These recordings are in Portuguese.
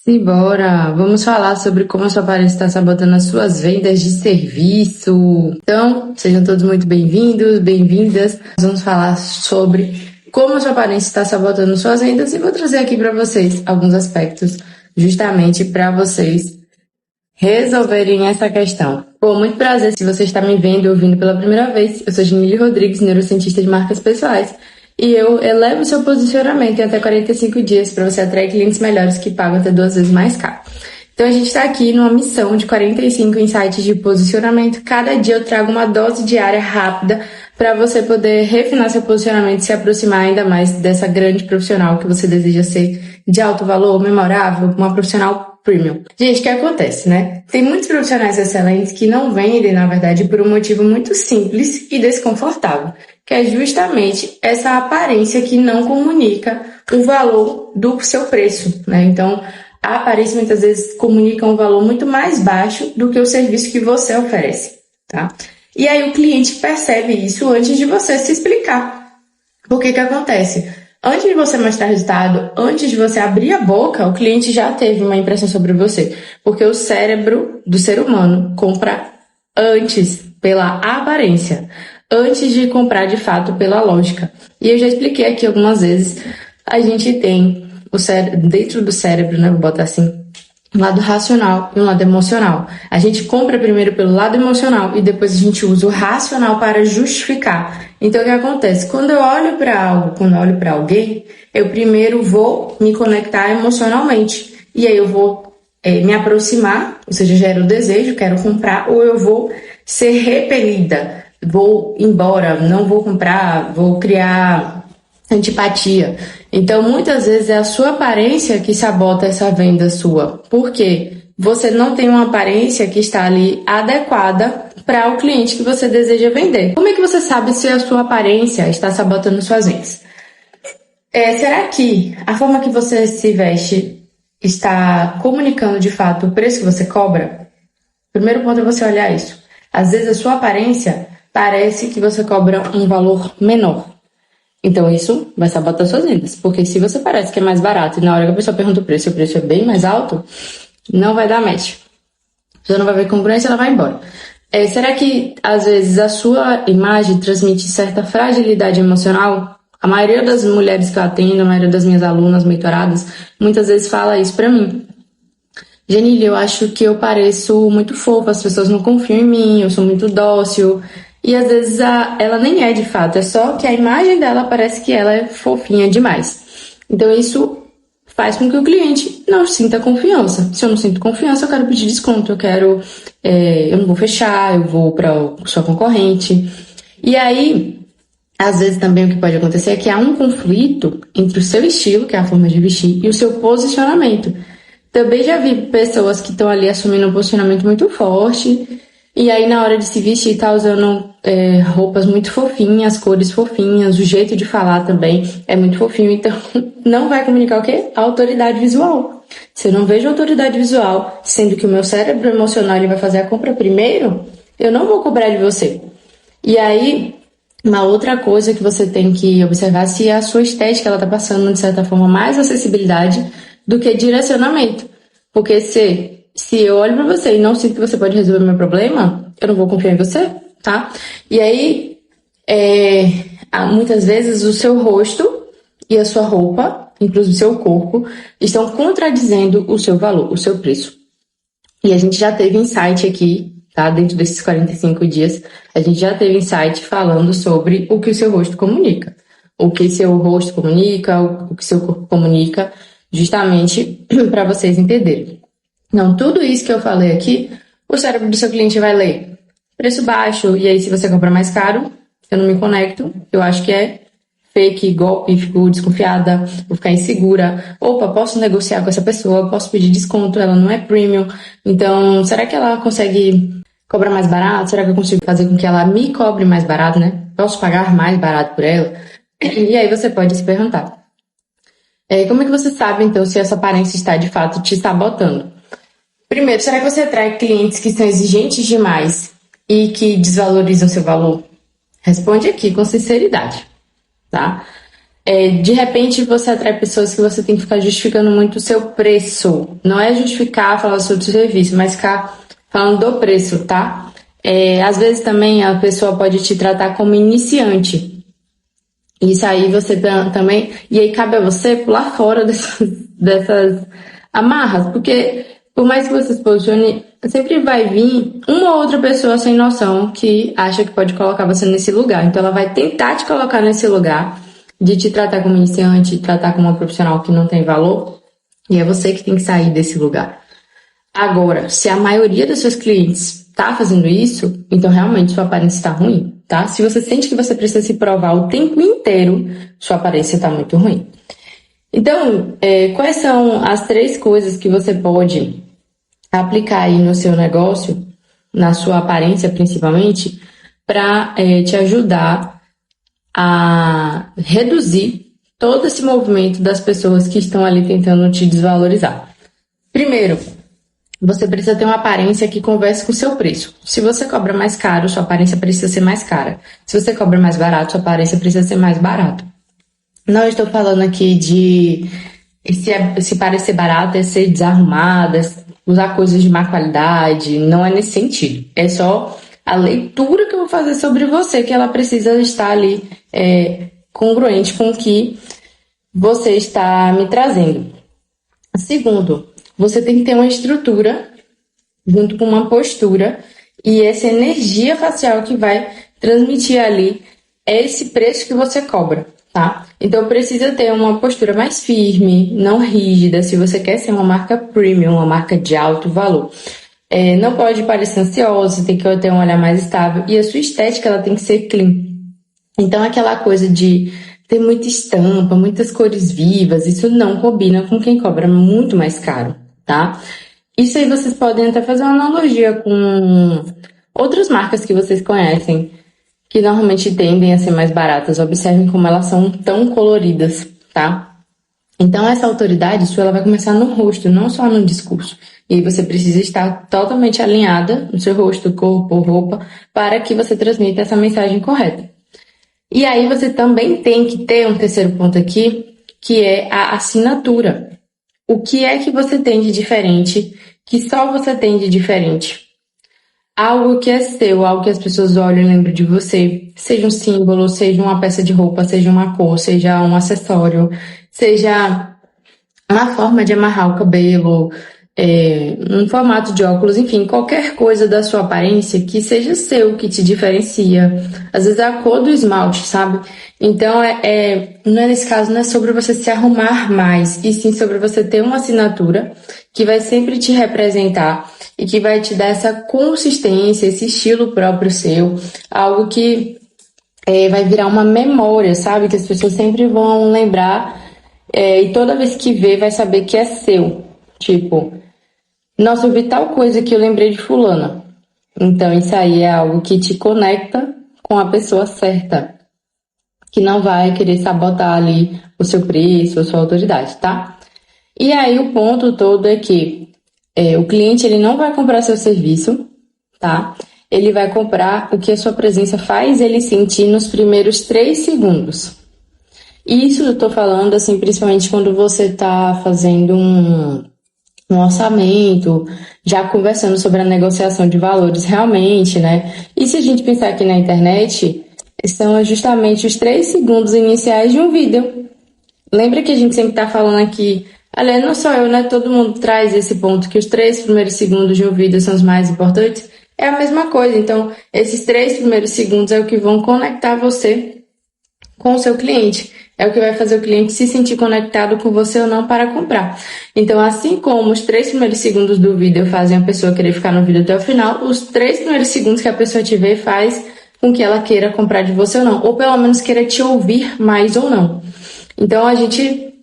Simbora! Vamos falar sobre como a sua aparência está sabotando as suas vendas de serviço. Então, sejam todos muito bem-vindos, bem-vindas. Nós vamos falar sobre como a sua aparência está sabotando suas vendas e vou trazer aqui para vocês alguns aspectos justamente para vocês resolverem essa questão. Bom, muito prazer se você está me vendo e ouvindo pela primeira vez. Eu sou Janile Rodrigues, neurocientista de marcas pessoais. E eu elevo seu posicionamento em até 45 dias para você atrair clientes melhores que pagam até 2 vezes mais caro. Então a gente está aqui numa missão de 45 insights de posicionamento. Cada dia eu trago uma dose diária rápida para você poder refinar seu posicionamento e se aproximar ainda mais dessa grande profissional que você deseja ser, de alto valor, memorável, uma profissional premium. Gente, o que acontece, né? Tem muitos profissionais excelentes que não vendem, na verdade, por um motivo muito simples e desconfortável, que é justamente essa aparência que não comunica o valor do seu preço, né? Então, a aparência muitas vezes comunica um valor muito mais baixo do que o serviço que você oferece, tá? E aí o cliente percebe isso antes de você se explicar. Por que que acontece? Antes de você mostrar resultado, antes de você abrir a boca, o cliente já teve uma impressão sobre você. Porque o cérebro do ser humano compra antes pela aparência, antes de comprar de fato pela lógica. E eu já expliquei aqui algumas vezes, a gente tem dentro do cérebro, né, vou botar assim, um lado racional e um lado emocional. A gente compra primeiro pelo lado emocional e depois a gente usa o racional para justificar. Então, o que acontece? Quando eu olho para algo, quando eu olho para alguém, eu primeiro vou me conectar emocionalmente. E aí eu vou me aproximar, ou seja, gero o desejo, quero comprar, ou eu vou ser repelida, vou embora, não vou comprar, vou criar antipatia. Então, muitas vezes é a sua aparência que sabota essa venda sua. Por quê? Você não tem uma aparência que está ali adequada para o cliente que você deseja vender. Como é que você sabe se a sua aparência está sabotando suas vendas? Será que a forma que você se veste está comunicando de fato o preço que você cobra? Primeiro ponto é você olhar isso. Às vezes a sua aparência parece que você cobra um valor menor. Então isso vai sabotar suas vendas, porque se você parece que é mais barato e na hora que a pessoa pergunta o preço é bem mais alto, não vai dar match. A pessoa não vai ver congruência, ela vai embora. Será que às vezes a sua imagem transmite certa fragilidade emocional? A maioria das mulheres que eu atendo, a maioria das minhas alunas mentoradas, muitas vezes fala isso pra mim. Janile, eu acho que eu pareço muito fofa, as pessoas não confiam em mim, eu sou muito dócil. E às vezes ela nem é de fato, é só que a imagem dela parece que ela é fofinha demais. Então isso faz com que o cliente não sinta confiança. Se eu não sinto confiança, eu quero pedir desconto, eu não vou fechar, eu vou para sua concorrente. E aí, às vezes também o que pode acontecer é que há um conflito entre o seu estilo, que é a forma de vestir, e o seu posicionamento. Também já vi pessoas que estão ali assumindo um posicionamento muito forte, e aí na hora de se vestir tá usando roupas muito fofinhas, cores fofinhas, o jeito de falar também é muito fofinho, então não vai comunicar o quê? A autoridade visual. Se eu não vejo autoridade visual, sendo que o meu cérebro emocional ele vai fazer a compra primeiro, eu não vou cobrar de você. E aí, uma outra coisa que você tem que observar se a sua estética ela tá passando, de certa forma, mais acessibilidade do que direcionamento. Porque se eu olho pra você e não sinto que você pode resolver meu problema, eu não vou confiar em você, tá? E aí, muitas vezes o seu rosto e a sua roupa, inclusive o seu corpo, estão contradizendo o seu valor, o seu preço. E a gente já teve insight aqui, tá? Dentro desses 45 dias, a gente já teve insight falando sobre o que o seu rosto comunica. O que seu rosto comunica, o que seu corpo comunica, justamente para vocês entenderem. Então, tudo isso que eu falei aqui, o cérebro do seu cliente vai ler preço baixo, e aí se você compra mais caro, eu não me conecto, eu acho que é fake, golpe, fico desconfiada, vou ficar insegura. Opa, posso negociar com essa pessoa, posso pedir desconto, ela não é premium, então será que ela consegue cobrar mais barato? Será que eu consigo fazer com que ela me cobre mais barato, né? Posso pagar mais barato por ela? E aí você pode se perguntar, como é que você sabe então se essa aparência está de fato te sabotando? Primeiro, será que você atrai clientes que são exigentes demais e que desvalorizam seu valor? Responde aqui com sinceridade, tá? De repente você atrai pessoas que você tem que ficar justificando muito o seu preço. Não é justificar, falar sobre o seu serviço, mas ficar falando do preço, tá? Às vezes também a pessoa pode te tratar como iniciante. Isso aí você também. E aí cabe a você pular fora dessas amarras, porque por mais que você se posicione, sempre vai vir uma ou outra pessoa sem noção que acha que pode colocar você nesse lugar. Então ela vai tentar te colocar nesse lugar de te tratar como iniciante, te tratar como uma profissional que não tem valor, e é você que tem que sair desse lugar. Agora, se a maioria dos seus clientes está fazendo isso, então realmente sua aparência está ruim, tá? Se você sente que você precisa se provar o tempo inteiro, sua aparência está muito ruim. Então, quais são as 3 coisas que você pode aplicar aí no seu negócio, na sua aparência principalmente, para te ajudar a reduzir todo esse movimento das pessoas que estão ali tentando te desvalorizar? Primeiro, você precisa ter uma aparência que converse com o seu preço. Se você cobra mais caro, sua aparência precisa ser mais cara. Se você cobra mais barato, sua aparência precisa ser mais barata. Não estou falando aqui de se parecer barato é ser desarrumada, usar coisas de má qualidade, não é nesse sentido. É só a leitura que eu vou fazer sobre você, que ela precisa estar ali congruente com o que você está me trazendo. Segundo, você tem que ter uma estrutura junto com uma postura e essa energia facial que vai transmitir ali esse preço que você cobra, tá? Então precisa ter uma postura mais firme, não rígida, se você quer ser uma marca premium, uma marca de alto valor. Não pode parecer ansiosa, tem que ter um olhar mais estável e a sua estética ela tem que ser clean. Então aquela coisa de ter muita estampa, muitas cores vivas, isso não combina com quem cobra muito mais caro, tá? Isso aí vocês podem até fazer uma analogia com outras marcas que vocês conhecem, que normalmente tendem a ser mais baratas. Observem como elas são tão coloridas, tá? Então essa autoridade sua ela vai começar no rosto, não só no discurso. E aí você precisa estar totalmente alinhada no seu rosto, corpo, roupa, para que você transmita essa mensagem correta. E aí você também tem que ter um terceiro ponto aqui, que é a assinatura. O que é que você tem de diferente, que só você tem de diferente? Algo que é seu, algo que as pessoas olham e lembram de você. Seja um símbolo, seja uma peça de roupa, seja uma cor, seja um acessório, seja uma forma de amarrar o cabelo, um formato de óculos, enfim, qualquer coisa da sua aparência que seja seu, que te diferencia. Às vezes é a cor do esmalte, sabe? Então, não é nesse caso, não é sobre você se arrumar mais, e sim sobre você ter uma assinatura que vai sempre te representar e que vai te dar essa consistência, esse estilo próprio seu, algo que vai virar uma memória, sabe? Que as pessoas sempre vão lembrar e toda vez que vê vai saber que é seu. Tipo, nossa, eu vi tal coisa que eu lembrei de fulana. Então, isso aí é algo que te conecta com a pessoa certa, que não vai querer sabotar ali o seu preço, a sua autoridade, tá? E aí, o ponto todo é que o cliente ele não vai comprar seu serviço, tá? Ele vai comprar o que a sua presença faz ele sentir nos primeiros 3 segundos. Isso eu tô falando, assim, principalmente quando você tá fazendo um orçamento, já conversando sobre a negociação de valores realmente, né? E se a gente pensar aqui na internet, são justamente os 3 segundos iniciais de um vídeo. Lembra que a gente sempre tá falando aqui, aliás, não só eu, né? Todo mundo traz esse ponto, que os 3 primeiros segundos de um vídeo são os mais importantes. É a mesma coisa, então, esses 3 primeiros segundos é o que vão conectar você com o seu cliente. É o que vai fazer o cliente se sentir conectado com você ou não para comprar. Então, assim como os 3 primeiros segundos do vídeo fazem a pessoa querer ficar no vídeo até o final, os 3 primeiros segundos que a pessoa te vê faz com que ela queira comprar de você ou não. Ou pelo menos queira te ouvir mais ou não. Então, a gente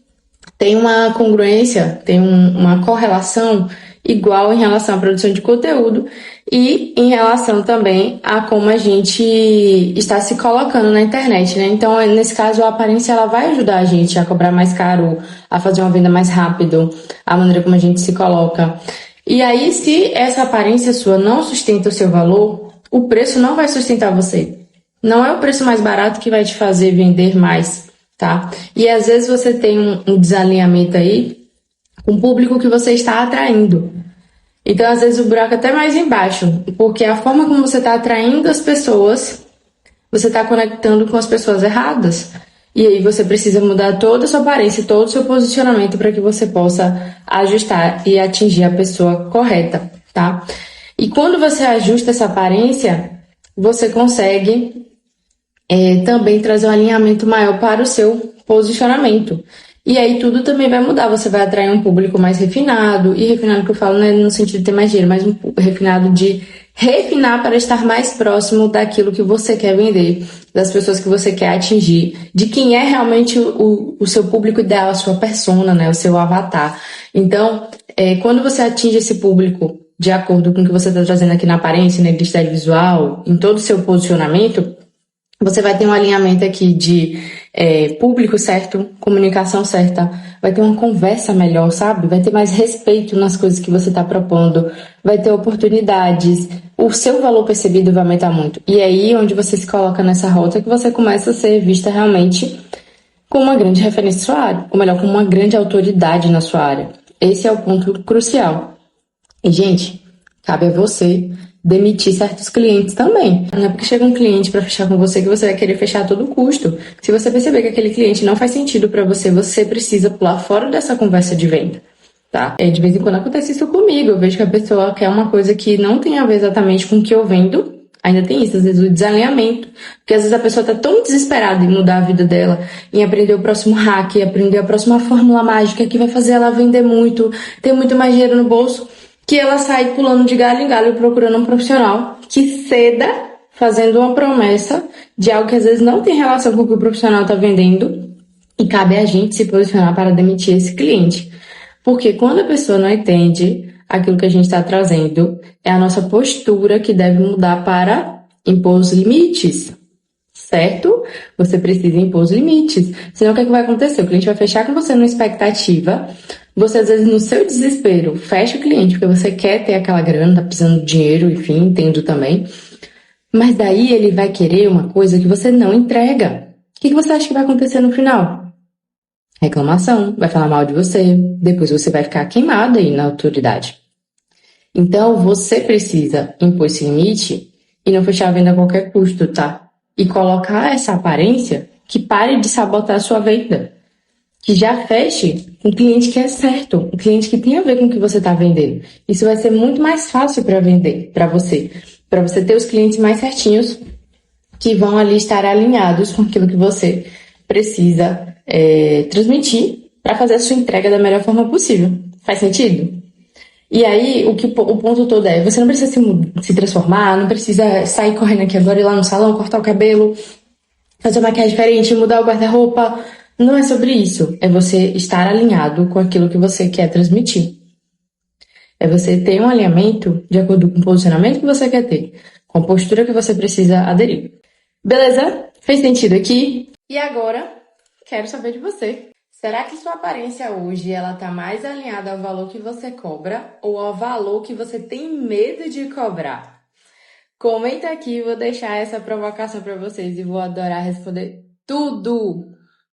tem uma congruência, tem uma correlação igual em relação à produção de conteúdo e em relação também a como a gente está se colocando na internet, né? Então, nesse caso, a aparência ela vai ajudar a gente a cobrar mais caro, a fazer uma venda mais rápido, a maneira como a gente se coloca. E aí, se essa aparência sua não sustenta o seu valor, o preço não vai sustentar você. Não é o preço mais barato que vai te fazer vender mais. tá? E às vezes você tem um desalinhamento aí com o público que você está atraindo. Então, às vezes, o buraco é até mais embaixo, porque a forma como você está atraindo as pessoas, você está conectando com as pessoas erradas. E aí você precisa mudar toda a sua aparência, todo o seu posicionamento para que você possa ajustar e atingir a pessoa correta, tá? E quando você ajusta essa aparência, você consegue também trazer um alinhamento maior para o seu posicionamento. E aí tudo também vai mudar, você vai atrair um público mais refinado, e refinado que eu falo não é no sentido de ter mais dinheiro, mas um refinado de refinar para estar mais próximo daquilo que você quer vender, das pessoas que você quer atingir, de quem é realmente o seu público ideal, a sua persona, né, o seu avatar. Então, quando você atinge esse público de acordo com o que você está trazendo aqui na aparência, na identidade visual, em todo o seu posicionamento, você vai ter um alinhamento aqui de público certo, comunicação certa, vai ter uma conversa melhor, sabe? Vai ter mais respeito nas coisas que você está propondo, vai ter oportunidades, o seu valor percebido vai aumentar muito. E é aí onde você se coloca nessa rota que você começa a ser vista realmente como uma grande referência na sua área, ou melhor, como uma grande autoridade na sua área. Esse é o ponto crucial. E, gente, cabe a você demitir certos clientes também. Não é porque chega um cliente para fechar com você que você vai querer fechar a todo custo. Se você perceber que aquele cliente não faz sentido para você, você precisa pular fora dessa conversa de venda, tá? De vez em quando acontece isso comigo. Eu vejo que a pessoa quer uma coisa que não tem a ver exatamente com o que eu vendo. Ainda tem isso, às vezes o desalinhamento. Porque às vezes a pessoa tá tão desesperada em mudar a vida dela, em aprender o próximo hack, aprender a próxima fórmula mágica que vai fazer ela vender muito, ter muito mais dinheiro no bolso, que ela sai pulando de galho em galho procurando um profissional que ceda, fazendo uma promessa de algo que às vezes não tem relação com o que o profissional está vendendo, e cabe a gente se posicionar para demitir esse cliente. Porque quando a pessoa não entende aquilo que a gente está trazendo, é a nossa postura que deve mudar para impor os limites, certo? Você precisa impor os limites. Senão o que vai acontecer? O cliente vai fechar com você numa expectativa. Você, às vezes, no seu desespero, fecha o cliente, porque você quer ter aquela grana, tá precisando de dinheiro, enfim, entendo também. Mas daí ele vai querer uma coisa que você não entrega. O que você acha que vai acontecer no final? Reclamação, vai falar mal de você, depois você vai ficar queimado aí na autoridade. Então, você precisa impor esse limite e não fechar a venda a qualquer custo, tá? E colocar essa aparência que pare de sabotar a sua venda. Que já feche um cliente que é certo, um cliente que tem a ver com o que você está vendendo. Isso vai ser muito mais fácil para vender para você ter os clientes mais certinhos que vão ali estar alinhados com aquilo que você precisa transmitir para fazer a sua entrega da melhor forma possível. Faz sentido? E aí, o ponto todo é, você não precisa se transformar, não precisa sair correndo aqui agora, ir lá no salão, cortar o cabelo, fazer uma maquiagem diferente, mudar o guarda-roupa. Não é sobre isso. É você estar alinhado com aquilo que você quer transmitir. É você ter um alinhamento de acordo com o posicionamento que você quer ter, com a postura que você precisa aderir. Beleza? Fez sentido aqui? E agora, quero saber de você. Será que sua aparência hoje ela tá mais alinhada ao valor que você cobra ou ao valor que você tem medo de cobrar? Comenta aqui, vou deixar essa provocação para vocês e vou adorar responder tudo.